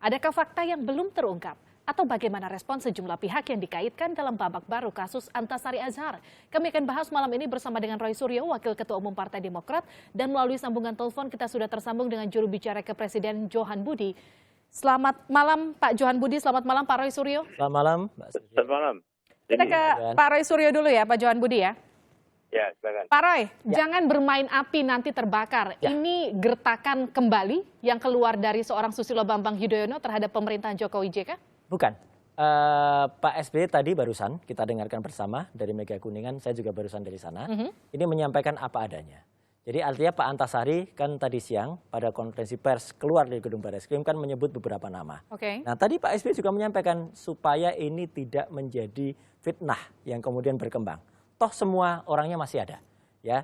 Adakah fakta yang belum terungkap? Atau bagaimana respons sejumlah pihak yang dikaitkan dalam babak baru kasus Antasari Azhar? Kami akan bahas malam ini bersama dengan Roy Suryo, Wakil Ketua Umum Partai Demokrat, dan melalui sambungan telepon kita sudah tersambung dengan juru bicara Presiden Johan Budi. Selamat malam Pak Johan Budi, selamat malam Pak Roy Suryo. Selamat malam Mbak Suryo. Selamat malam. Kita ke Pak Roy Suryo dulu ya, Pak Johan Budi ya. Ya, silakan. Pak Roy, jangan bermain api nanti terbakar. Ini gertakan kembali yang keluar dari seorang Susilo Bambang Yudhoyono terhadap pemerintahan Jokowi JK? Bukan. Pak SBY tadi barusan kita dengarkan bersama dari Mega Kuningan, saya juga barusan dari sana. Ini menyampaikan apa adanya. Jadi artinya Pak Antasari kan tadi siang pada konferensi pers keluar dari gedung Barreskrim kan menyebut beberapa nama. Nah tadi Pak SBY juga menyampaikan supaya ini tidak menjadi fitnah yang kemudian berkembang. Toh semua orangnya masih ada, ya.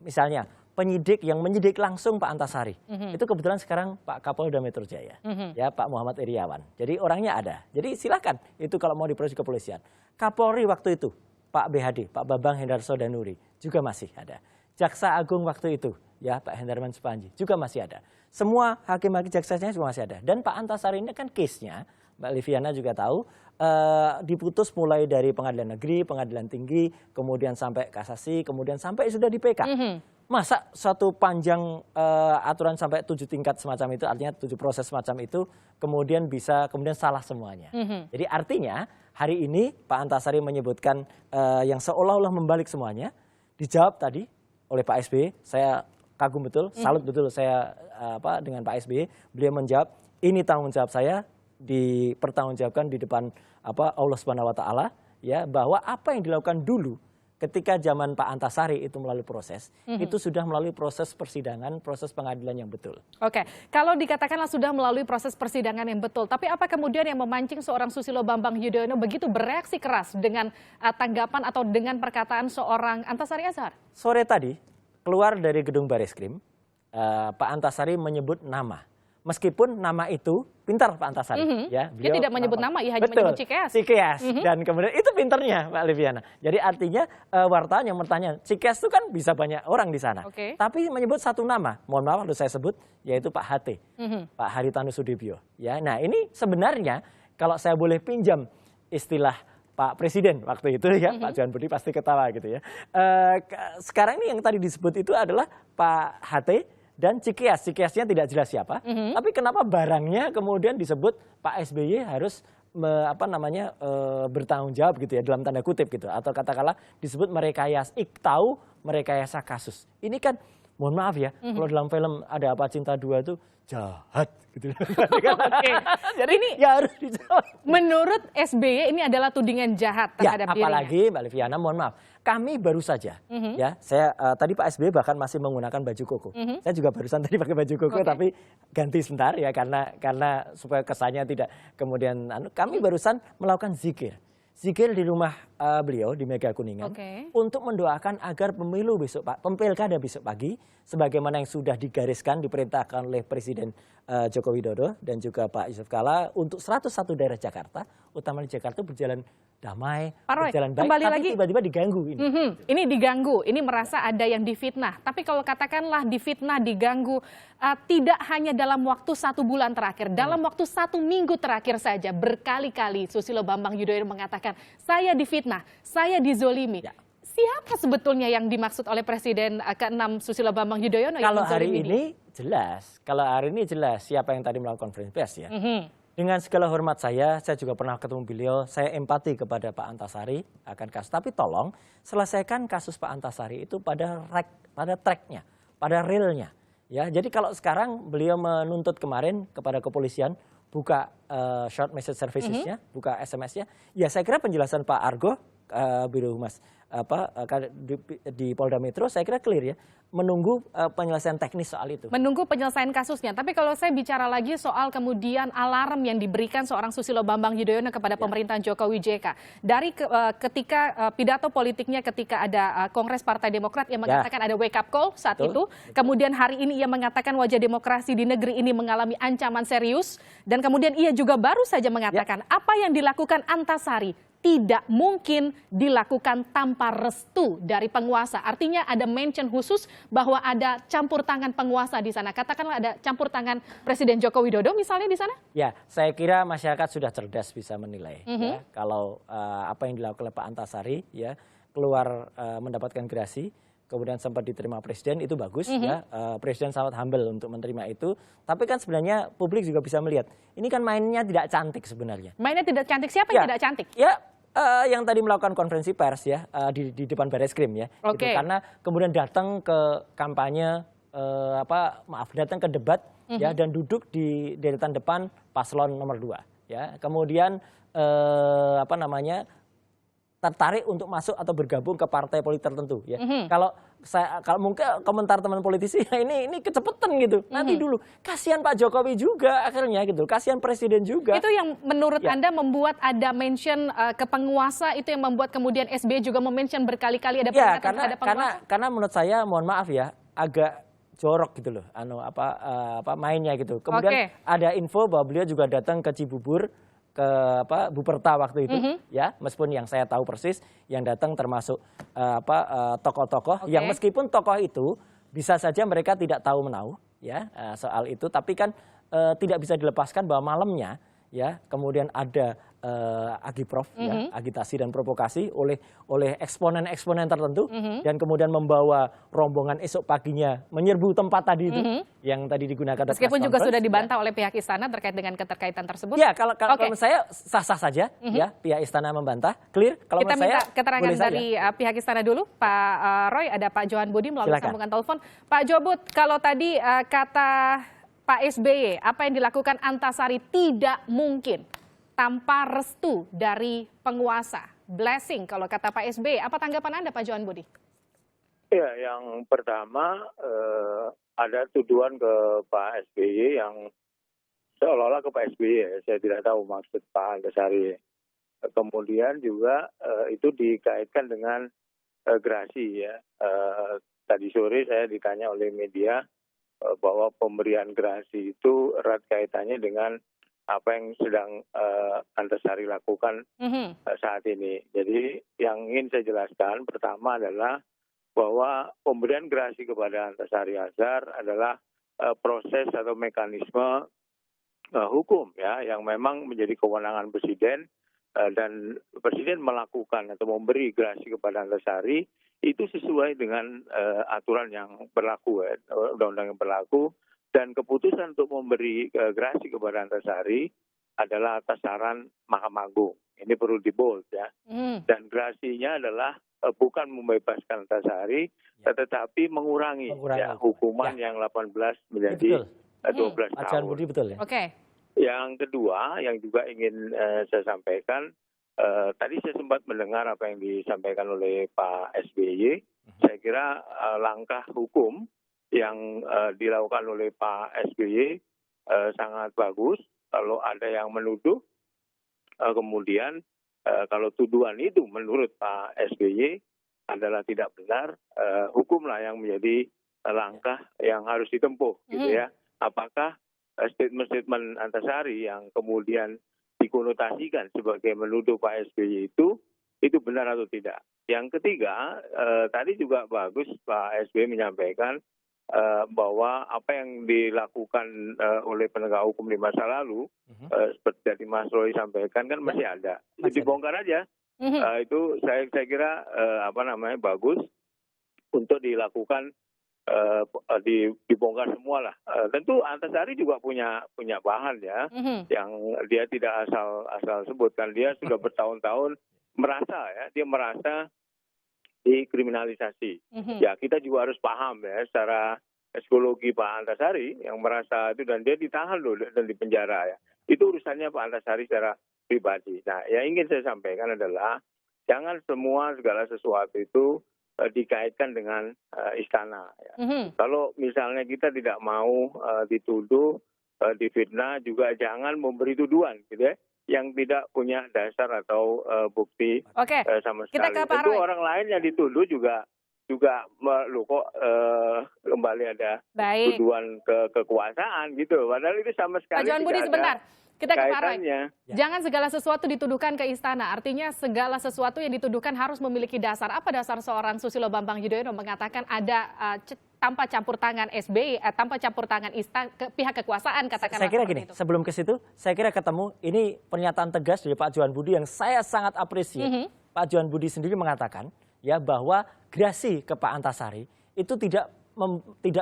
Misalnya penyidik yang menyidik langsung Pak Antasari, itu kebetulan sekarang Pak Kapolda Metro Jaya, ya Pak Muhammad Iriawan. Jadi orangnya ada. Jadi silakan itu kalau mau diproses kepolisian. Kapolri waktu itu Pak BHD, Pak Bambang Hendarso Danuri juga masih ada. Jaksa Agung waktu itu, ya Pak Hendarman Supanji juga masih ada. Semua hakim-hakim jaksanya juga masih ada. Dan Pak Antasari ini kan case-nya, Mbak Liviana juga tahu, diputus mulai dari pengadilan negeri, pengadilan tinggi, kemudian sampai kasasi, kemudian sampai sudah di PK. Masa satu panjang aturan sampai 7 tingkat semacam itu, artinya 7 proses semacam itu, kemudian salah semuanya. Jadi artinya hari ini Pak Antasari menyebutkan yang seolah-olah membalik semuanya, dijawab tadi oleh Pak SBY, saya kagum betul, salut betul saya dengan Pak SBY, beliau menjawab, ini tanggung jawab saya, dipertanggungjawabkan di depan Allah Subhanahu wa taala, ya, bahwa apa yang dilakukan dulu ketika zaman Pak Antasari itu melalui proses, itu sudah melalui proses persidangan, proses pengadilan yang betul. Oke, kalau dikatakanlah sudah melalui proses persidangan yang betul, tapi apa kemudian yang memancing seorang Susilo Bambang Yudhoyono begitu bereaksi keras dengan tanggapan atau dengan perkataan seorang Antasari Azhar? Sore tadi keluar dari gedung Barreskrim, Pak Antasari menyebut nama. Meskipun nama itu pintar Pak Antasari, ya, dia tidak menyebut nama, ia hanya menyebut Cikeas. Cikeas, dan kemudian itu pinternya Mbak Liviana. Jadi artinya wartawan yang bertanya, Cikeas itu kan bisa banyak orang di sana, tapi menyebut satu nama, mohon maaf kalau saya sebut, yaitu Pak HT, Pak Haritanu Sudibyo. Ya, nah ini sebenarnya kalau saya boleh pinjam istilah Pak Presiden waktu itu, ya, Pak Johan Budi pasti ketawa gitu ya. Sekarang ini yang tadi disebut itu adalah Pak HT dan Cikeas. Cikeasnya tidak jelas siapa, tapi kenapa barangnya kemudian disebut Pak SBY harus bertanggung jawab gitu ya, dalam tanda kutip gitu, atau katakanlah disebut merekayasa kasus. Ini kan mohon maaf ya, kalau dalam film Ada Apa Cinta 2 itu jahat gitu. Jadi ini ya harus dijawab. Menurut SBY ini adalah tudingan jahat terhadap dirinya. Apalagi Mbak Liviana, mohon maaf, kami baru saja, ya, saya tadi Pak SBY bahkan masih menggunakan baju koko. Saya juga barusan tadi pakai baju koko, tapi ganti sebentar ya karena supaya kesannya tidak kemudian. Kami barusan melakukan zikir di rumah beliau di Mega Kuningan untuk mendoakan agar pemilu besok pilkada besok pagi sebagaimana yang sudah digariskan diperintahkan oleh Presiden Joko Widodo dan juga Pak Yusuf Kalla untuk 101 daerah Jakarta, utama di Jakarta berjalan damai, berjalan baik, tapi tiba-tiba diganggu ini. Ini diganggu, ini merasa ada yang difitnah. Tapi kalau katakanlah difitnah, diganggu, tidak hanya dalam waktu 1 bulan terakhir, dalam waktu 1 minggu terakhir saja berkali-kali Susilo Bambang Yudhoyono mengatakan, saya difitnah, saya dizolimi. Siapa sebetulnya yang dimaksud oleh Presiden ke-6 Susilo Bambang Yudhoyono? Kalau hari ini jelas, siapa yang tadi melakukan konferensi pers ya. Dengan segala hormat saya juga pernah ketemu beliau, saya empati kepada Pak Antasari akan kasus. Tapi tolong selesaikan kasus Pak Antasari itu pada tracknya, pada realnya. Ya, jadi kalau sekarang beliau menuntut kemarin kepada kepolisian buka short message services-nya, buka SMS-nya, ya saya kira penjelasan Pak Argo, Biro Humas di Polda Metro, saya kira clear ya, menunggu penyelesaian teknis soal itu. Menunggu penyelesaian kasusnya. Tapi kalau saya bicara lagi soal kemudian alarm yang diberikan seorang Susilo Bambang Yudhoyono kepada pemerintahan Jokowi JK. Dari ketika pidato politiknya ketika ada Kongres Partai Demokrat yang mengatakan ada wake up call saat itu. Kemudian hari ini ia mengatakan wajah demokrasi di negeri ini mengalami ancaman serius. Dan kemudian ia juga baru saja mengatakan apa yang dilakukan Antasari tidak mungkin dilakukan tanpa restu dari penguasa. Artinya ada mention khusus bahwa ada campur tangan penguasa di sana. Katakanlah ada campur tangan Presiden Joko Widodo misalnya di sana? Ya, saya kira masyarakat sudah cerdas bisa menilai ya, kalau apa yang dilakukan oleh Pak Antasari ya, keluar mendapatkan gerasi, kemudian sempat diterima presiden, itu bagus ya. Presiden sangat humble untuk menerima itu. Tapi kan sebenarnya publik juga bisa melihat, ini kan mainnya tidak cantik sebenarnya. Mainnya tidak cantik, siapa yang tidak cantik? Ya, yang tadi melakukan konferensi pers ya, di depan Barreskrim ya. Oke. Gitu. Karena kemudian datang ke kampanye, datang ke debat ya, dan duduk di deretan depan paslon nomor 2 ya. Kemudian tertarik untuk masuk atau bergabung ke partai politik tertentu ya. Kalau mungkin komentar teman politisi ya, ini kecepetan gitu. Nanti dulu, kasihan Pak Jokowi juga akhirnya gitu. Kasihan presiden juga. Itu yang menurut Ya. Anda membuat ada mention ke penguasa, itu yang membuat kemudian SBY juga mention berkali-kali ada Ya, peringatan terhadap penguasa? karena menurut saya, mohon maaf ya, agak jorok gitu loh, mainnya gitu. Kemudian ada info bahwa beliau juga datang ke Cibubur, ke Buperta waktu itu ya, meskipun yang saya tahu persis yang datang termasuk tokoh-tokoh yang meskipun tokoh itu bisa saja mereka tidak tahu menau ya soal itu, tapi kan tidak bisa dilepaskan bahwa malamnya ya kemudian ada agiprof ya, agitasi dan provokasi oleh eksponen-eksponen tertentu, dan kemudian membawa rombongan esok paginya menyerbu tempat tadi itu yang tadi digunakan. Meskipun juga sudah dibantah oleh pihak istana terkait dengan keterkaitan tersebut. Ya, kalau menurut saya sah-sah saja ya, pihak istana membantah, clear. Kalau kita menurut minta saya, keterangan boleh saja. dari pihak istana dulu, Pak Roy. Ada Pak Johan Budi melalui Silakan. sambungan telepon. Pak Jobut, kalau tadi kata Pak SBY, apa yang dilakukan Antasari tidak mungkin tanpa restu dari penguasa. Blessing kalau kata Pak SBY. Apa tanggapan Anda, Pak Johan Budi? Ya, yang pertama ada tuduhan ke Pak SBY yang seolah-olah ke Pak SBY, ya. Saya tidak tahu maksud Pak Antasari. Kemudian juga itu dikaitkan dengan gerasi ya. Tadi sore saya ditanya oleh media bahwa pemberian gerasi itu erat kaitannya dengan apa yang sedang Antasari lakukan saat ini. Jadi yang ingin saya jelaskan pertama adalah bahwa pemberian gerasi kepada Antasari Azhar adalah proses atau mekanisme hukum ya yang memang menjadi kewenangan presiden, dan presiden melakukan atau memberi gerasi kepada Antasari itu sesuai dengan aturan yang berlaku ya, undang-undang yang berlaku. Dan keputusan untuk memberi gerasi kepada Antasari adalah atas saran Mahkamah Agung. Ini perlu di-bold ya. Dan gerasinya adalah bukan membebaskan Antasari, tetapi mengurangi ya, hukuman yang 18 menjadi 12 Pak Johan tahun. Budi betul ya? Oke. Yang kedua, yang juga ingin saya sampaikan, tadi saya sempat mendengar apa yang disampaikan oleh Pak SBY. Saya kira langkah hukum yang dilakukan oleh Pak SBY sangat bagus. Kalau ada yang menuduh, kemudian kalau tuduhan itu menurut Pak SBY adalah tidak benar, hukumlah yang menjadi langkah yang harus ditempuh, gitu ya. Apakah statement-statement Antasari yang kemudian dikonotasikan sebagai menuduh Pak SBY itu benar atau tidak? Yang ketiga, tadi juga bagus Pak SBY menyampaikan bahwa apa yang dilakukan oleh penegak hukum di masa lalu, seperti tadi Mas Roy sampaikan kan masih ada. Itu dibongkar aja. Itu saya kira bagus untuk dilakukan, dibongkar semua lah. Tentu Antasari juga punya bahan ya, yang dia tidak asal sebutkan. Dia sudah bertahun-tahun merasa dikriminalisasi. Ya, kita juga harus paham ya secara psikologi Pak Antasari yang merasa itu, dan dia ditahan loh dan dipenjara ya. Itu urusannya Pak Antasari secara pribadi. Nah, yang ingin saya sampaikan adalah jangan semua segala sesuatu itu dikaitkan dengan istana. Ya. Kalau misalnya kita tidak mau dituduh, difitnah, juga jangan memberi tuduhan, gitu ya, yang tidak punya dasar atau bukti sama sekali. Kita ke Pak Tentu Roy. orang lain yang dituduh juga kembali ada tuduhan kekuasaan gitu. Padahal itu sama sekali Pak Johan Budi tidak sebentar. ada Kita ke Pak Roy. kaitannya. Jangan segala sesuatu dituduhkan ke istana. Artinya segala sesuatu yang dituduhkan harus memiliki dasar. Apa dasar seorang Susilo Bambang Yudhoyono mengatakan ada tanpa campur tangan SBY, tanpa campur tangan pihak kekuasaan, katakanlah. Saya kira seperti gini, itu. sebelum ke situ, saya kira ketemu ini pernyataan tegas dari Pak Johan Budi yang saya sangat apresiasi. Pak Johan Budi sendiri mengatakan ya bahwa gerasi ke Pak Antasari itu tidak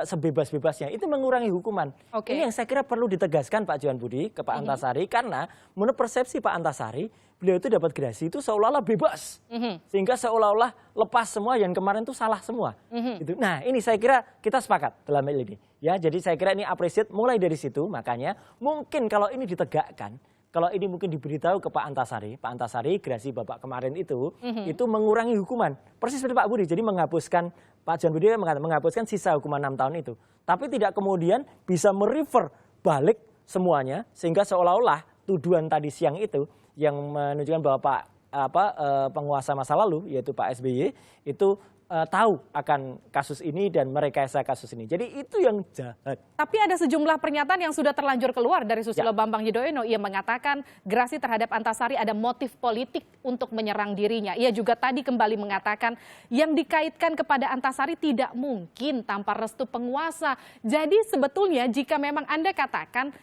sebebas-bebasnya, itu mengurangi hukuman. Oke. Ini yang saya kira perlu ditegaskan Pak Johan Budi ke Pak Antasari, karena menurut persepsi Pak Antasari, beliau itu dapat gerasi itu seolah-olah bebas, sehingga seolah-olah lepas semua yang kemarin itu salah semua. Gitu. Nah ini saya kira kita sepakat dalam hal ini. Ya, jadi saya kira ini apresiat mulai dari situ, makanya mungkin kalau ini ditegakkan, kalau ini mungkin diberitahu ke Pak Antasari gerasi Bapak kemarin itu mengurangi hukuman. Persis seperti Pak Budi, jadi menghapuskan, Pak Johan Budi menghapuskan sisa hukuman 6 tahun itu. Tapi tidak kemudian bisa merefer balik semuanya, sehingga seolah-olah tuduhan tadi siang itu yang menunjukkan bahwa penguasa masa lalu, yaitu Pak SBY, itu tahu akan kasus ini dan merekayasa kasus ini. Jadi itu yang jahat. Tapi ada sejumlah pernyataan yang sudah terlanjur keluar dari Susilo Bambang Yudhoyono. Ia mengatakan gerasi terhadap Antasari ada motif politik untuk menyerang dirinya. Ia juga tadi kembali mengatakan yang dikaitkan kepada Antasari tidak mungkin tanpa restu penguasa. Jadi sebetulnya jika memang Anda katakan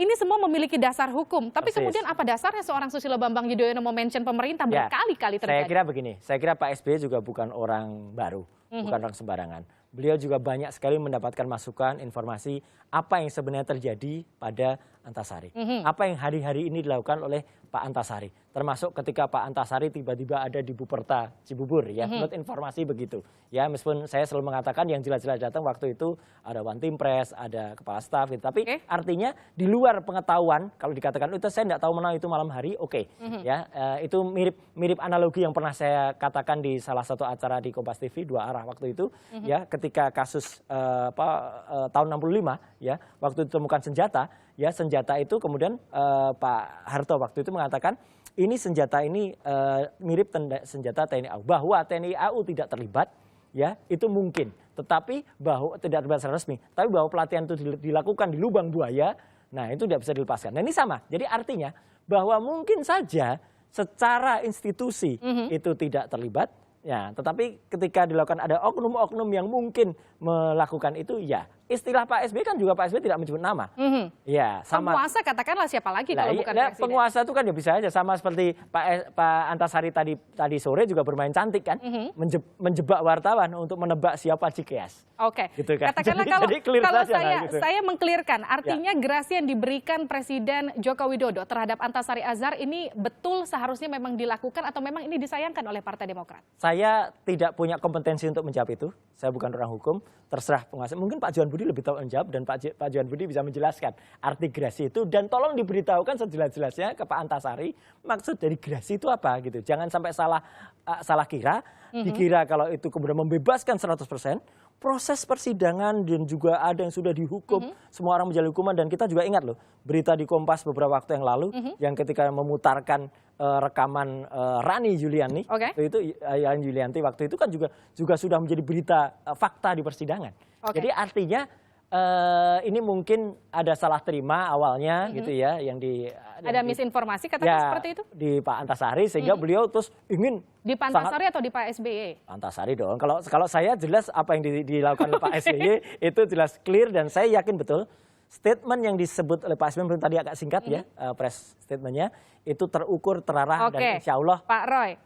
ini semua memiliki dasar hukum, tapi kemudian apa dasarnya seorang Susilo Bambang Yudhoyono mention pemerintah berkali-kali terjadi? Saya kira begini, saya kira Pak SBY juga bukan orang baru, bukan orang sembarangan. Beliau juga banyak sekali mendapatkan masukan, informasi apa yang sebenarnya terjadi pada Antasari. Apa yang hari-hari ini dilakukan oleh Pak Antasari. Termasuk ketika Pak Antasari tiba-tiba ada di Buperta Cibubur, ya, menurut informasi begitu. Ya, meskipun saya selalu mengatakan yang jelas-jelas datang waktu itu ada One Team Press, ada kepala staf, gitu. Tapi artinya di luar pengetahuan, kalau dikatakan itu saya tidak tahu mana itu malam hari, ya, itu mirip analogi yang pernah saya katakan di salah satu acara di Kompas TV 2 arah waktu itu, ya, ketika kasus tahun 65, ya, waktu ditemukan senjata, ya, senjata itu kemudian Pak Harto waktu itu mengatakan ini senjata ini mirip senjata TNI AU, bahwa TNI AU tidak terlibat, ya, itu mungkin, tetapi bahwa tidak terlibat secara resmi, tapi bahwa pelatihan itu dilakukan di lubang buaya, nah itu tidak bisa dilepaskan. Nah ini sama, jadi artinya bahwa mungkin saja secara institusi itu tidak terlibat, ya, tetapi ketika dilakukan ada oknum-oknum yang mungkin melakukan itu, ya, istilah Pak SBY kan juga Pak SBY tidak menyebut nama. Ya, sama. Penguasa katakanlah siapa lagi kalau bukan presiden. Penguasa itu kan ya bisa aja, sama seperti Pak Antasari tadi sore juga bermain cantik kan, menjebak wartawan untuk menebak siapa Cikeas. Oke, Gitu kan. katakanlah Jadi clear kalau saja, gitu. saya mengklirkan, artinya gerasi yang diberikan Presiden Joko Widodo terhadap Antasari Azhar ini betul seharusnya memang dilakukan atau memang ini disayangkan oleh Partai Demokrat? Saya tidak punya kompetensi untuk menjawab itu. Saya bukan orang hukum, terserah penguasa. Mungkin Pak Johan Budi lebih tahu menjawab dan Pak Johan Budi bisa menjelaskan arti gerasi itu, dan tolong diberitahukan sejelas-jelasnya ke Pak Antasari maksud dari gerasi itu apa gitu. Jangan sampai salah kira, dikira kalau itu kemudian membebaskan 100%. Proses persidangan dan juga ada yang sudah dihukum, semua orang menjalani hukuman, dan kita juga ingat loh berita di Kompas beberapa waktu yang lalu yang ketika memutarkan rekaman Rani Juliani, itu Yan Julianti waktu itu kan juga sudah menjadi berita fakta di persidangan. Jadi artinya ini mungkin ada salah terima awalnya gitu ya, yang ada misinformasi katakan seperti itu di Pak Antasari, sehingga beliau terus ingin di Pak Antasari atau di Pak SBY? Antasari dong. Kalau saya jelas apa yang dilakukan oleh Pak SBY itu jelas clear, dan saya yakin betul statement yang disebut oleh Pak SBY tadi agak singkat ya, press statementnya itu terukur, terarah, dan insya Allah Pak Roy,